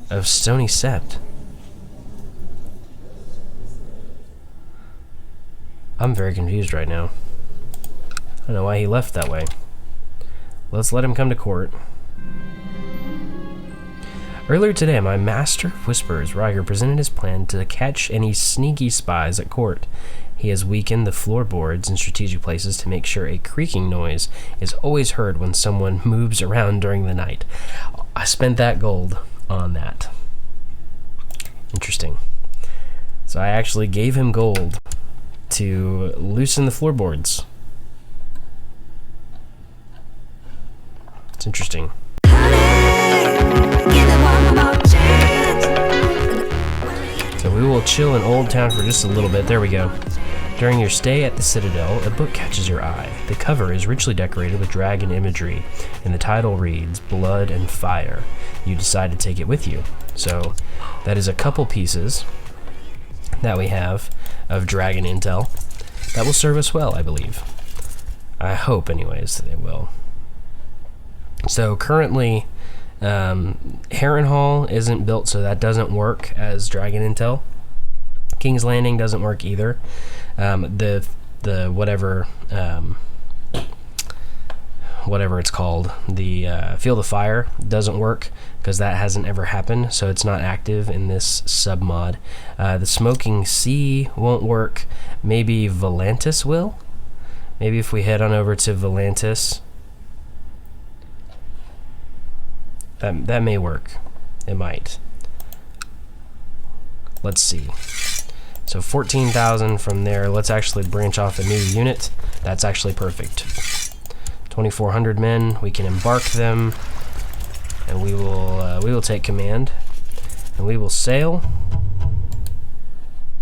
of Stony Sept. I'm very confused right now. I don't know why he left that way. Let's let him come to court. Earlier today, my master of whispers, Ryger, presented his plan to catch any sneaky spies at court. He has weakened the floorboards in strategic places to make sure a creaking noise is always heard when someone moves around during the night. I spent that gold on that. Interesting. So I actually gave him gold to loosen the floorboards. It's interesting. So we will chill in Old Town for just a little bit. There we go. During your stay at the Citadel, a book catches your eye. The cover is richly decorated with dragon imagery, and the title reads, Blood and Fire. You decide to take it with you. So that is a couple pieces that we have of dragon intel that will serve us well, I believe. I hope, anyways, that it will. So currently, Harrenhal isn't built, so that doesn't work as dragon intel. King's Landing doesn't work either. The whatever it's called, the Field of Fire doesn't work because that hasn't ever happened, so it's not active in this submod. The Smoking Sea won't work. Maybe Volantis will. Maybe if we head on over to Volantis. That may work. It might. Let's see. So 14,000 from there. Let's actually branch off a new unit. That's actually perfect. 2,400 men. We can embark them, and we will take command, and we will sail.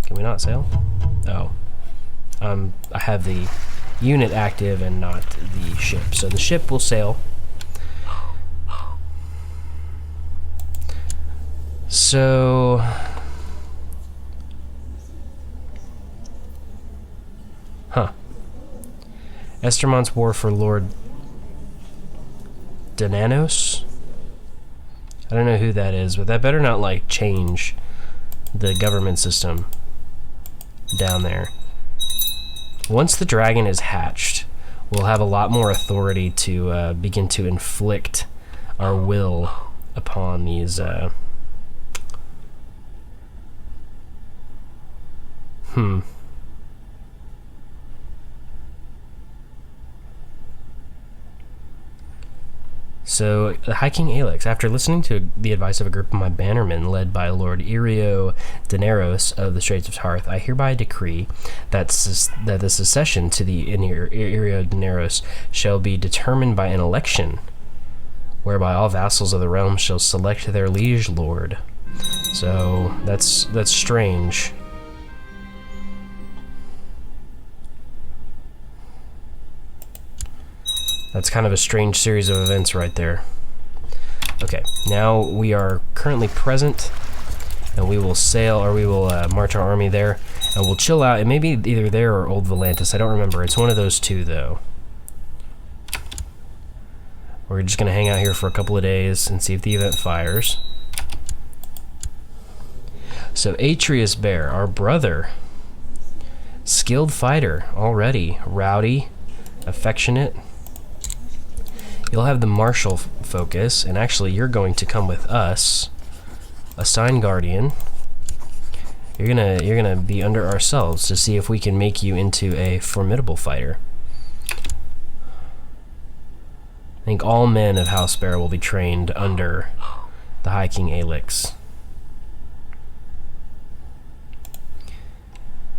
Can we not sail? Oh, I have the unit active and not the ship. So the ship will sail. So, Estermont's war for Lord Dananos? I don't know who that is, but that better not, like, change the government system down there. Once the dragon is hatched, we'll have a lot more authority to begin to inflict our will upon these, So, the High King Aelix, after listening to the advice of a group of my bannermen led by Lord Irio Daneros of the Straits of Tarth, I hereby decree that the succession to the Irio Daneros shall be determined by an election, whereby all vassals of the realm shall select their liege lord. So, that's strange. That's kind of a strange series of events right there. Okay, now we are currently present, and we will sail, or we will march our army there, and we'll chill out. It may be either there or Old Volantis. I don't remember. It's one of those two, though. We're just going to hang out here for a couple of days and see if the event fires. So, Atreus Bear, our brother. Skilled fighter already. Rowdy. Affectionate. You'll have the martial focus, and actually you're going to come with us. Assign guardian. You're gonna be under ourselves to see if we can make you into a formidable fighter. I think all men of House Bear will be trained under the High King Aelix.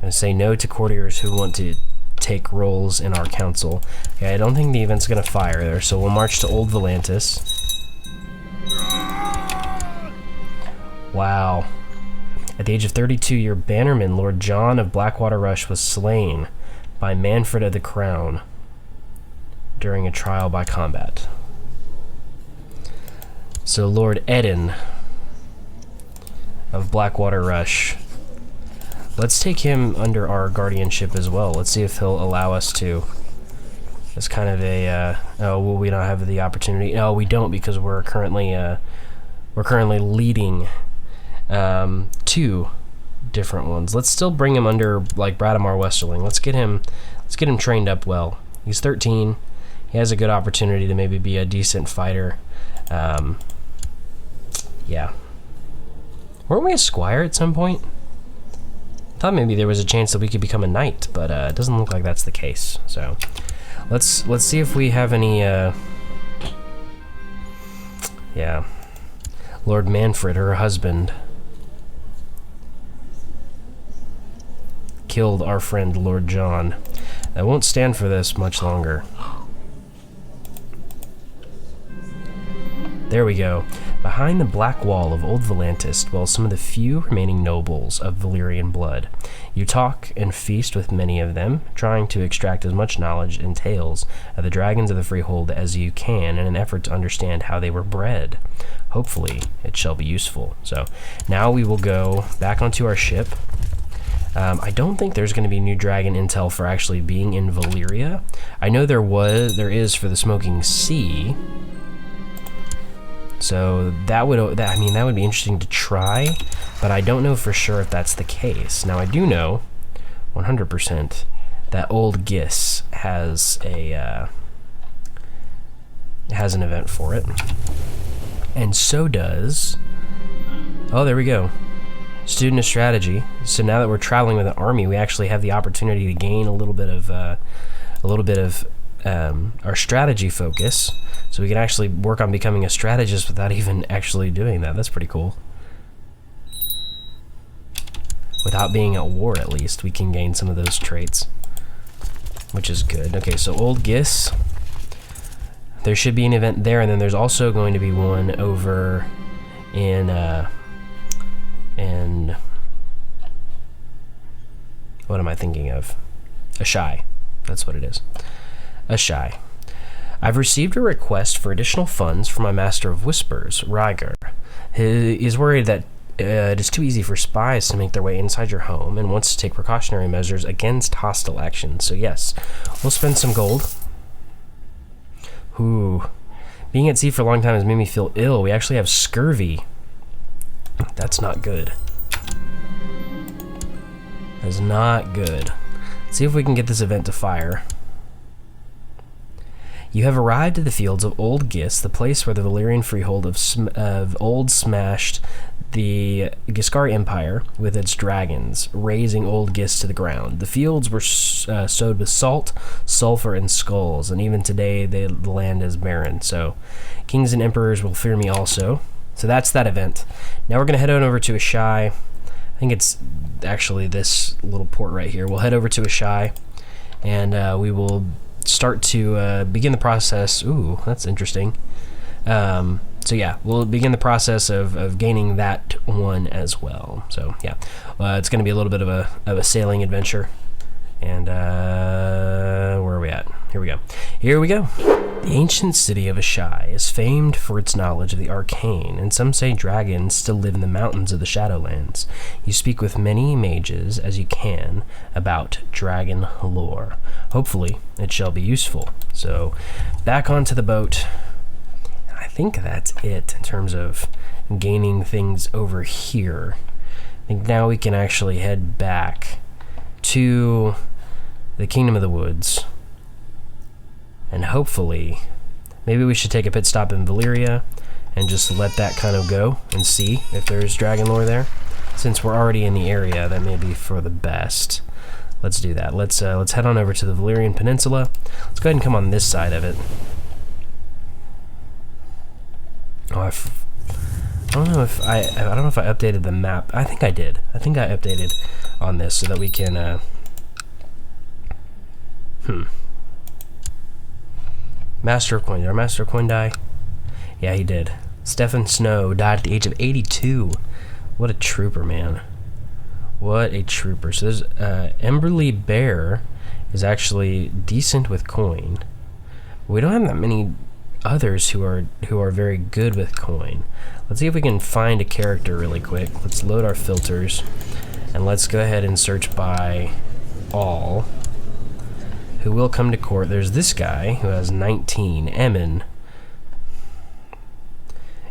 And say no to courtiers who want to take roles in our council. Okay, I don't think the event's gonna fire there, so we'll march to Old Volantis. Wow. At the age of 32, your bannerman, Lord John of Blackwater Rush, was slain by Manfred of the Crown during a trial by combat. So Lord Eden of Blackwater Rush, let's take him under our guardianship as well. Let's see if he'll allow us to. It's kind of a, oh, will we not have the opportunity? No, we don't, because we're currently we're currently leading 2 different ones. Let's still bring him under like Bradamar Westerling. Let's get him trained up well. He's 13. He has a good opportunity to maybe be a decent fighter. Yeah. Weren't we a squire at some point? I thought maybe there was a chance that we could become a knight, but it doesn't look like that's the case. So let's see if we have any yeah. Lord Manfred, her husband, killed our friend Lord John. I won't stand for this much longer. There we go. Behind the black wall of Old Volantis dwell some of the few remaining nobles of Valyrian blood. You talk and feast with many of them, trying to extract as much knowledge and tales of the dragons of the Freehold as you can in an effort to understand how they were bred. Hopefully, it shall be useful. So, now we will go back onto our ship. I don't think there's going to be new dragon intel for actually being in Valyria. I know there is for the Smoking Sea. So that would be interesting to try, but I don't know for sure if that's the case. Now I do know 100% that Old Gis has an event for it. And so does, oh, there we go, Student of Strategy. So now that we're traveling with an army, we actually have the opportunity to gain a little bit of our strategy focus, so we can actually work on becoming a strategist without even actually doing that. That's pretty cool. Without being at war, at least, we can gain some of those traits, which is good. Okay, so Old Gis. There should be an event there, and then there's also going to be one over in what am I thinking of? Ashai. That's what it is. Ashai. I've received a request for additional funds from my Master of Whispers, Ryger. He is worried that it is too easy for spies to make their way inside your home and wants to take precautionary measures against hostile actions. So yes, we'll spend some gold. Ooh. Being at sea for a long time has made me feel ill. We actually have scurvy. That's not good. That's not good. Let's see if we can get this event to fire. You have arrived at the fields of Old Gis, the place where the Valyrian freehold of old smashed the Giscari Empire with its dragons, razing Old Gis to the ground. The fields were sowed with salt, sulfur, and skulls, and even today the land is barren. So kings and emperors will fear me also. So that's that event. Now we're going to head on over to Ashai. I think it's actually this little port right here. We'll head over to Ashai, and we will start to begin the process. Ooh, that's interesting. So yeah, we'll begin the process of gaining that one as well. So yeah, it's going to be a little bit of a sailing adventure. And where are we at? Here we go. Here we go. The ancient city of Ashai is famed for its knowledge of the arcane, and some say dragons still live in the mountains of the Shadowlands. You speak with many mages as you can about dragon lore. Hopefully, it shall be useful. So, back onto the boat. I think that's it in terms of gaining things over here. I think now we can actually head back to the Kingdom of the Woods. And hopefully, maybe we should take a pit stop in Valyria and just let that kind of go and see if there's dragon lore there. Since we're already in the area, that may be for the best. Let's do that. Let's head on over to the Valyrian Peninsula. Let's go ahead and come on this side of it. Oh, I don't know if I updated the map. I think I did. I think I updated on this so that we can Master of Coin. Did our Master of Coin die? Yeah, he did. Stefan Snow died at the age of 82. What a trooper, man. What a trooper. So there's Emberly Bear is actually decent with coin. We don't have that many others who are very good with coin. Let's see if we can find a character really quick. Let's load our filters and let's go ahead and search by all who will come to court. There's this guy who has 19, Emin.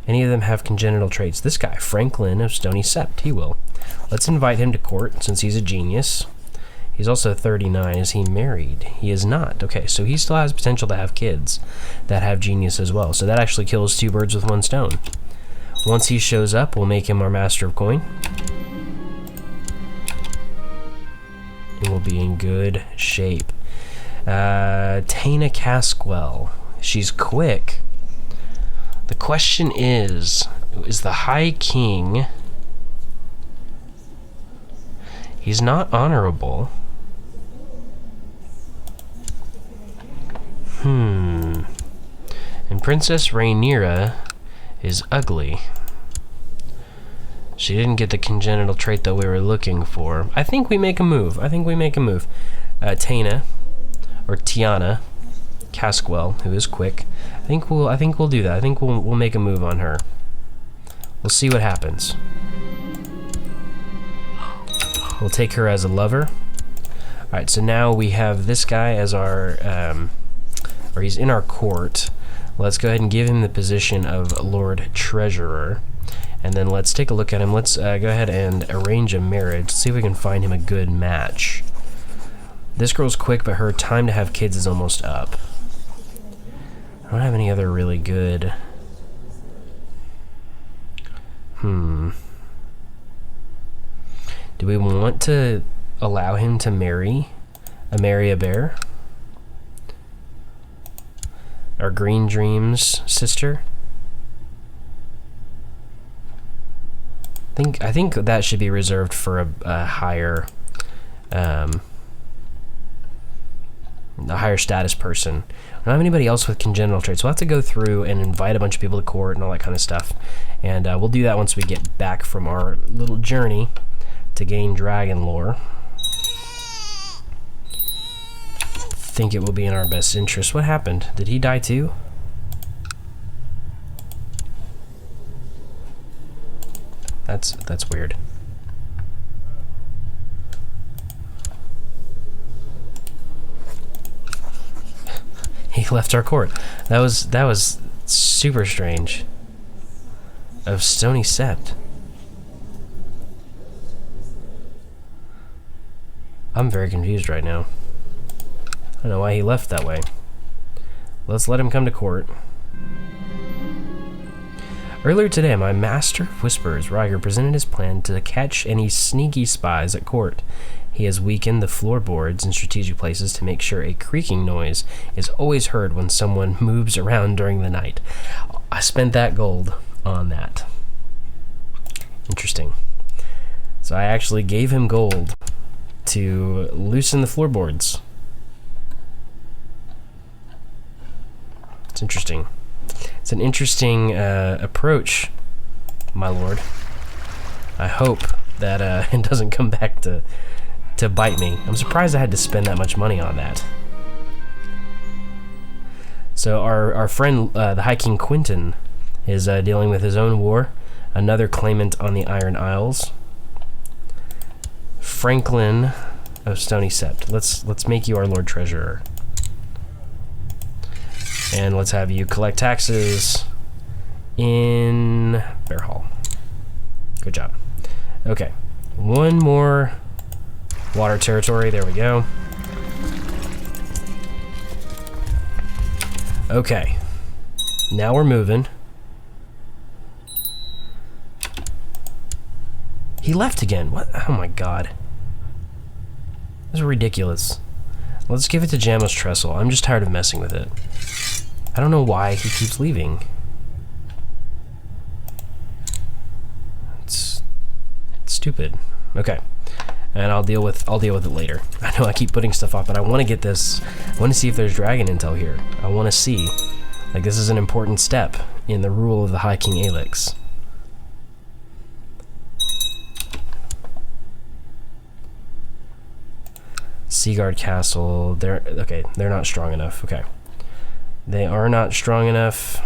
Any of them have congenital traits? This guy, Franklin of Stony Sept, he will. Let's invite him to court since he's a genius. He's also 39. Is he married? He is not. Okay, so he still has potential to have kids that have genius as well. So that actually kills 2 birds with 1 stone. Once he shows up, we'll make him our master of coin. And we'll be in good shape. Taina Casquell. She's quick. The question is the High King... He's not honorable. And Princess Rhaenyra is ugly. She didn't get the congenital trait that we were looking for. I think we make a move. Taina, or Tiana Casquell, who is quick. I think we'll do that. I think we'll make a move on her. We'll see what happens. We'll take her as a lover. Alright, so now we have this guy as our, or he's in our court. Let's go ahead and give him the position of Lord Treasurer. And then let's take a look at him. Let's go ahead and arrange a marriage. Let's see if we can find him a good match. This girl's quick, but her time to have kids is almost up. I don't have any other really good... Do we want to allow him to marry a bear? Our Green Dreams sister? I think that should be reserved for a higher status person. I don't have anybody else with congenital traits. We'll have to go through and invite a bunch of people to court and all that kind of stuff. And we'll do that once we get back from our little journey to gain dragon lore. I think it will be in our best interest. What happened? Did he die too? That's weird. He left our court. That was super strange. Of Stony Sept. I'm very confused right now. I don't know why he left that way. Let's let him come to court. Earlier today, my master of whispers, Ryger, presented his plan to catch any sneaky spies at court. He has weakened the floorboards in strategic places to make sure a creaking noise is always heard when someone moves around during the night. I spent that gold on that. Interesting. So I actually gave him gold to loosen the floorboards. It's interesting. It's an interesting approach, my lord. I hope that it doesn't come back to bite me. I'm surprised I had to spend that much money on that. So our friend, the High King Quentin, is dealing with his own war. Another claimant on the Iron Isles. Franklin of Stony Sept. Let's make you our Lord Treasurer. And let's have you collect taxes in Bear Hall. Good job. Okay. One more water territory. There we go. Okay. Now we're moving. He left again. What? Oh my god. This is ridiculous. Let's give it to Jamos Trestle. I'm just tired of messing with it. I don't know why he keeps leaving. It's stupid. Okay. And I'll deal with it later. I know I keep putting stuff off, but I want to get this. I want to see if there's dragon intel here. I want to see. Like, this is an important step in the rule of the High King Aelix. Seaguard Castle. They're not strong enough. Okay. They are not strong enough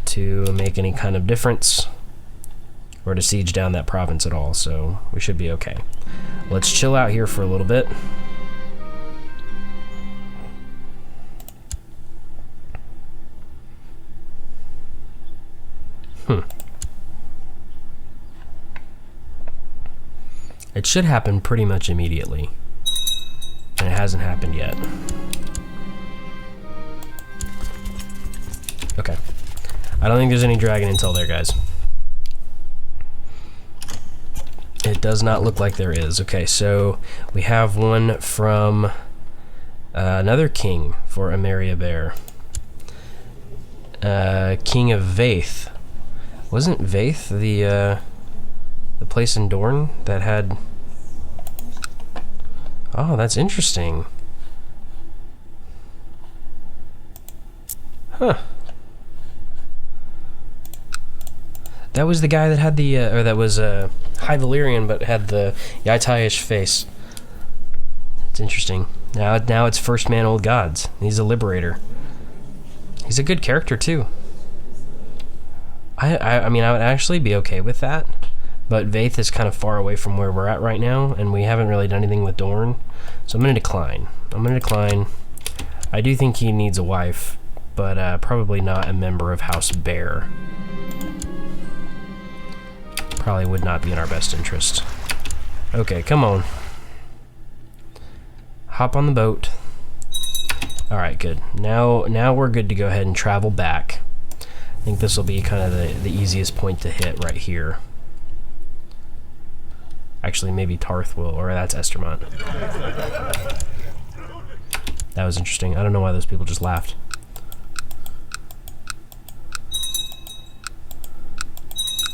to make any kind of difference or to siege down that province at all, so we should be okay. Let's chill out here for a little bit. It should happen pretty much immediately. And it hasn't happened yet. Okay. I don't think there's any dragon intel there, guys. It does not look like there is. Okay, so we have one from another king for Ameria Bear. King of Vaith. Wasn't Vaith the place in Dorne that had... Oh, that's interesting. Huh. That was the guy that had the, or that was High Valyrian, but had the Yatai-ish face. It's interesting. Now it's First Man Old Gods. He's a liberator. He's a good character too. I mean, I would actually be okay with that, but Vaith is kind of far away from where we're at right now, and we haven't really done anything with Dorne, so I'm gonna decline. I do think he needs a wife, but probably not a member of House Bear. Probably would not be in our best interest. Okay, come on. Hop on the boat. Alright, good. Now we're good to go ahead and travel back. I think this will be kind of the easiest point to hit right here. Actually, maybe Tarth will, or that's Estermont. That was interesting. I don't know why those people just laughed.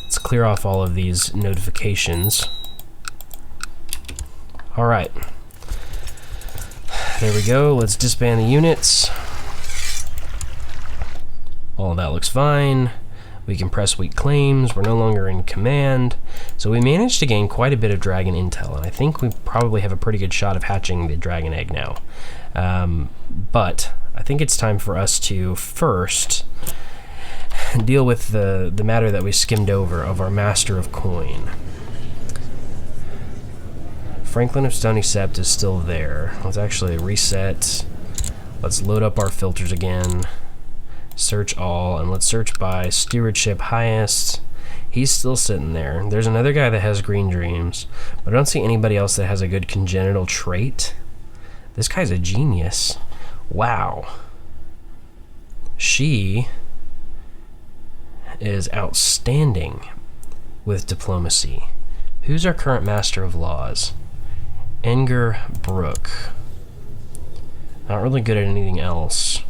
Let's clear off all of these notifications. Alright. There we go. Let's disband the units. All of that looks fine. We can press weak claims. We're no longer in command. So we managed to gain quite a bit of dragon intel, and I think we probably have a pretty good shot of hatching the dragon egg now. But I think it's time for us to first deal with the matter that we skimmed over of our Master of Coin. Franklin of Stony Sept is still there. Let's actually reset. Let's load up our filters again. Search all, and let's search by stewardship highest. He's still sitting there. There's another guy that has green dreams, but I don't see anybody else that has a good congenital trait. This guy's a genius. Wow. She is outstanding with diplomacy. Who's our current Master of Laws? Enger Brook. Not really good at anything else.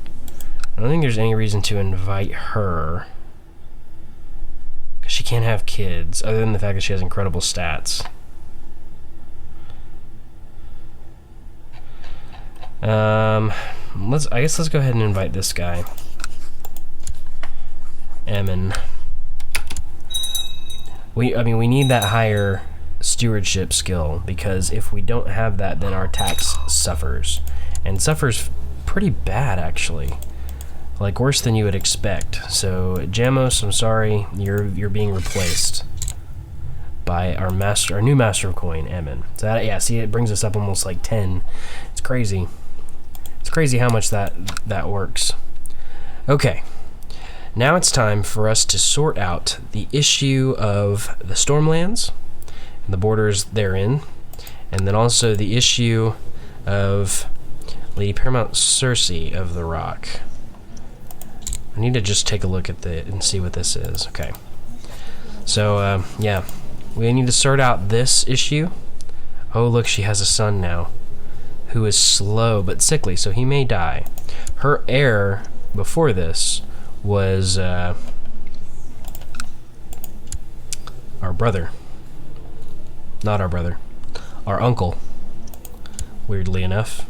I don't think there's any reason to invite her, because she can't have kids, other than the fact that she has incredible stats. I guess let's go ahead and invite this guy. Emin. We need that higher stewardship skill, because if we don't have that, then our tax suffers, and suffers pretty bad actually, like worse than you would expect. So Jamos, I'm sorry, you're being replaced by our new Master of Coin, Emin. So that, yeah, see, it brings us up almost like 10. It's crazy. It's crazy how much that works. Okay. Now it's time for us to sort out the issue of the Stormlands and the borders therein, and then also the issue of Lady Paramount Cersei of the Rock. I need to just take a look at and see what this is. Okay. So, yeah. We need to sort out this issue. Oh, look, she has a son now who is slow but sickly, so he may die. Her heir before this was our brother. Not our brother. Our uncle, weirdly enough.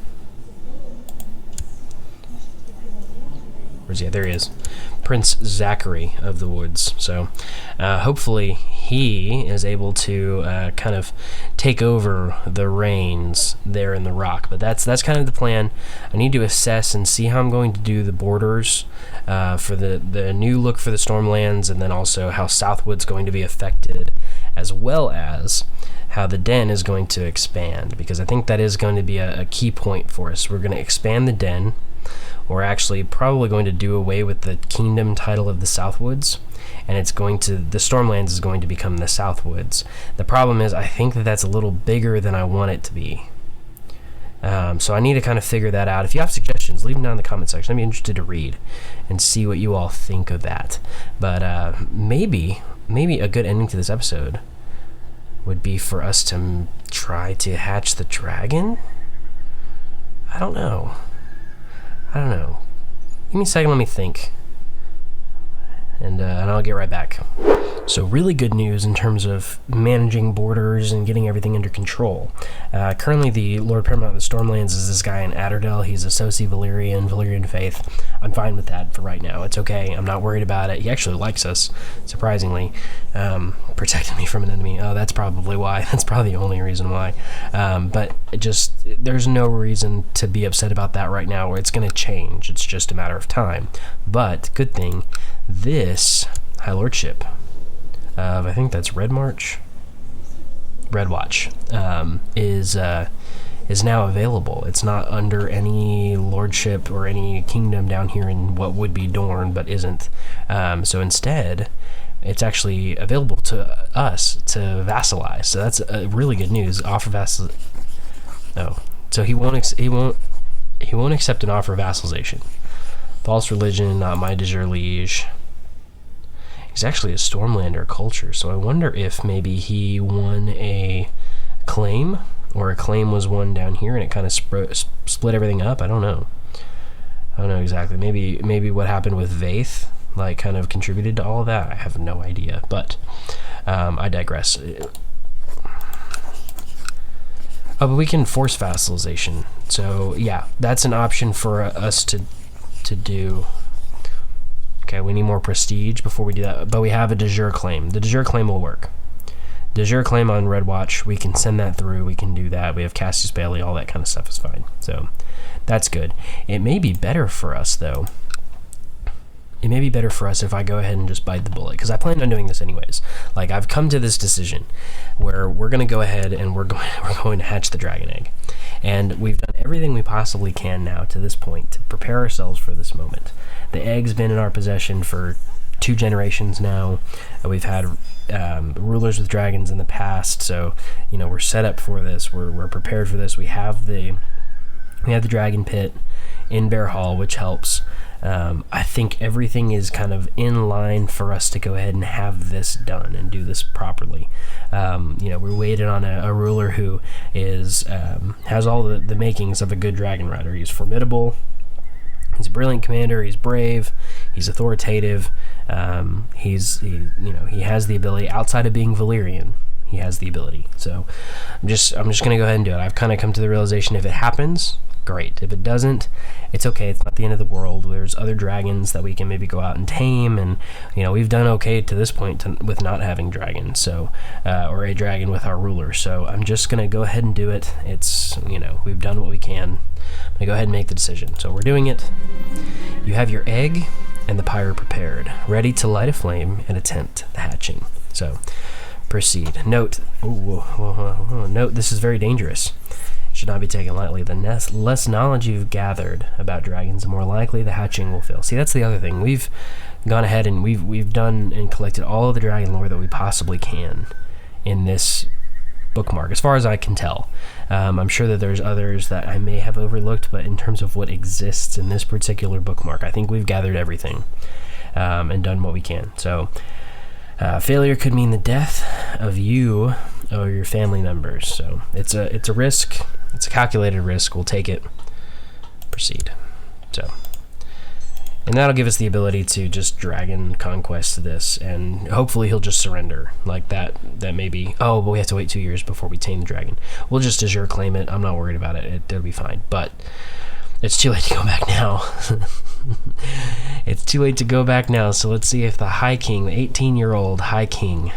Where's he at? There he is. Prince Zachary of the Woods. So hopefully he is able to kind of take over the reins there in the Rock. But that's kind of the plan. I need to assess and see how I'm going to do the borders for the new look for the Stormlands, and then also how Southwood's going to be affected, as well as how the Den is going to expand, because I think that is going to be a key point for us. We're going to expand the Den. We're actually probably going to do away with the kingdom title of the Southwoods, and the Stormlands is going to become the Southwoods. The problem is, I think that that's a little bigger than I want it to be. So I need to kind of figure that out. If you have suggestions, leave them down in the comment section. I'd be interested to read and see what you all think of that. But maybe a good ending to this episode would be for us to try to hatch the dragon? I don't know. Give me a second, let me think. And I'll get right back. So really good news in terms of managing borders and getting everything under control. Currently the Lord Paramount of the Stormlands is this guy in Atterdell. He's a Valyrian faith. I'm fine with that for right now. It's okay. I'm not worried about it. He actually likes us, surprisingly. Protected me from an enemy. Oh, that's probably why. That's probably the only reason why. But there's no reason to be upset about that right now, where it's going to change. It's just a matter of time. But good thing, this High Lordship I think that's Red Watch, is now available. It's not under any lordship or any kingdom down here in what would be Dorne, but isn't. So instead, it's actually available to us to vassalize. So that's really good news. Offer vassal. No, so he won't accept an offer of vassalization. False religion, not my de jure liege. He's actually a Stormlander culture, so I wonder if maybe he won a claim, or a claim was won down here and it kind of split everything up. I don't know exactly. Maybe what happened with Vaith like kind of contributed to all of that. I have no idea, but I digress. Oh, but we can force vassalization, so yeah, that's an option for us to do. Okay, we need more prestige before we do that, but we have a de jure claim. The de jure claim will work. De jure claim on Red Watch, we can send that through, we can do that. We have Cassius Bailey, all that kind of stuff is fine. So that's good. It may be better for us, though. It may be better for us if I go ahead and just bite the bullet, because I plan on doing this anyways. Like, I've come to this decision where we're going to go ahead and we're going to hatch the dragon egg. And we've done everything we possibly can now to this point to prepare ourselves for this moment. The egg's been in our possession for 2 generations now. We've had rulers with dragons in the past, so we're set up for this. We're prepared for this. We have the dragon pit in Bear Hall, which helps. I think everything is kind of in line for us to go ahead and have this done and do this properly. We're waiting on a ruler who has all the makings of a good dragon rider. He's formidable. He's a brilliant commander. He's brave. He's authoritative. He has the ability outside of being Valyrian. He has the ability. So I'm just gonna go ahead and do it. I've kind of come to the realization, if it happens, great. If it doesn't, it's okay. It's not the end of the world. There's other dragons that we can maybe go out and tame, and we've done okay to this point with not having dragons, so or a dragon with our ruler. So I'm just gonna go ahead and do it. It's we've done what we can. I'm gonna go ahead and make the decision. So we're doing it. You have your egg and the pyre prepared, ready to light a flame and attempt the hatching. So proceed. Note, note, this is very dangerous. Should not be taken lightly. The less knowledge you've gathered about dragons, the more likely the hatching will fail. See, that's the other thing. We've gone ahead and we've done and collected all of the dragon lore that we possibly can in this bookmark, as far as I can tell. I'm sure that there's others that I may have overlooked, but in terms of what exists in this particular bookmark, I think we've gathered everything and done what we can. So failure could mean the death of you or your family members. So it's a risk. It's a calculated risk. We'll take it. Proceed. So, and that'll give us the ability to just dragon conquest this, and hopefully he'll just surrender. Like that may be. Oh, but we have to wait 2 years before we tame the dragon. We'll just de jure claim it. I'm not worried about it. It'll be fine. But it's too late to go back now. It's too late to go back now. So let's see if the High King, the 18-year-old High King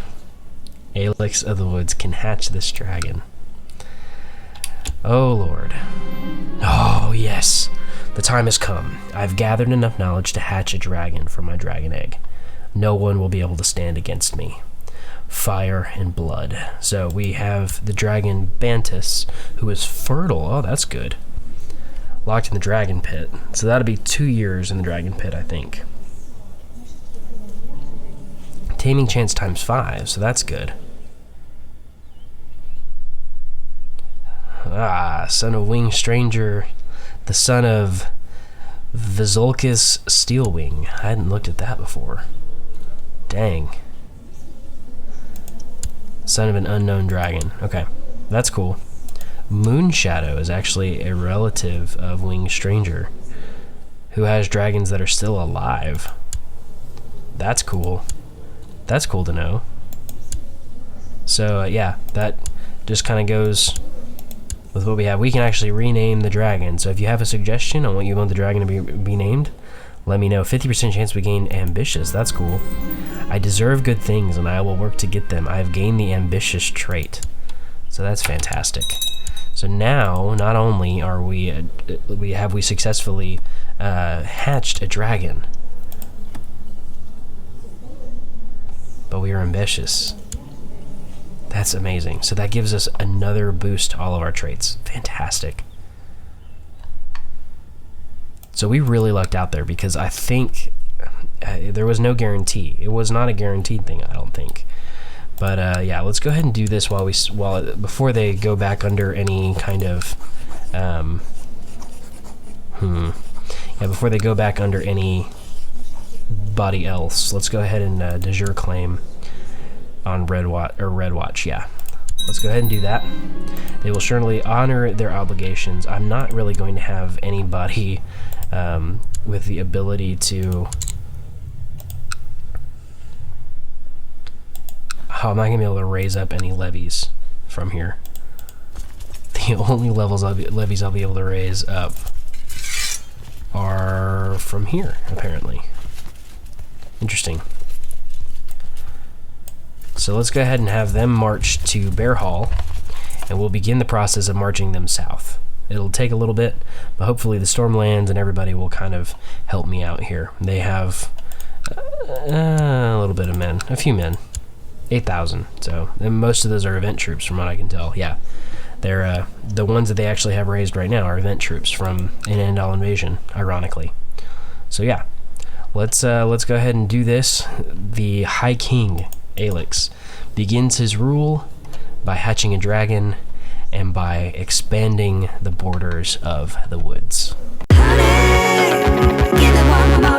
Aelix of the Woods, can hatch this dragon. Oh Lord. Oh yes. The time has come. I've gathered enough knowledge to hatch a dragon from my dragon egg. No one will be able to stand against me. Fire and blood. So we have the dragon Bantus, who is fertile. Oh, that's good. Locked in the dragon pit. So that'll be 2 years in the dragon pit, I think. taming chance times 5, so that's good. Son of Winged Stranger, the son of Vizulcus Steelwing. I hadn't looked at that before. Dang. Son of an unknown dragon. Okay, that's cool. Moonshadow is actually a relative of Winged Stranger who has dragons that are still alive. That's cool. That's cool to know. So yeah, that just kind of goes with what we have. We can actually rename the dragon. So if you have a suggestion on what you want the dragon to be named, let me know. 50% chance we gain ambitious. That's cool. I deserve good things and I will work to get them. I have gained the ambitious trait. So that's fantastic. So now, not only are we successfully hatched a dragon, but we are ambitious. That's amazing. So that gives us another boost to all of our traits. Fantastic. So we really lucked out there because I think there was no guarantee. It was not a guaranteed thing, I don't think. But yeah, let's go ahead and do this before they go back under any kind of before they go back under anybody else. Let's go ahead and de jure claim on Red Watch. Yeah, let's go ahead and do that. They will surely honor their obligations. I'm not really going to have anybody with the ability to. Oh, I'm not gonna be able to raise up any levies from here. The only levies I'll be able to raise up are from here, apparently. Interesting. So let's go ahead and have them march to Bear Hall, and we'll begin the process of marching them south. It'll take a little bit, but hopefully the Stormlands and everybody will kind of help me out here. They have a little bit of men, a few men. 8,000, so and most of those are event troops from what I can tell. Yeah, they're the ones that they actually have raised right now are event troops from an Andal invasion, ironically. So yeah, let's go ahead and do this. The High King Aelix begins his rule by hatching a dragon and by expanding the borders of the woods. Honey, give me one more.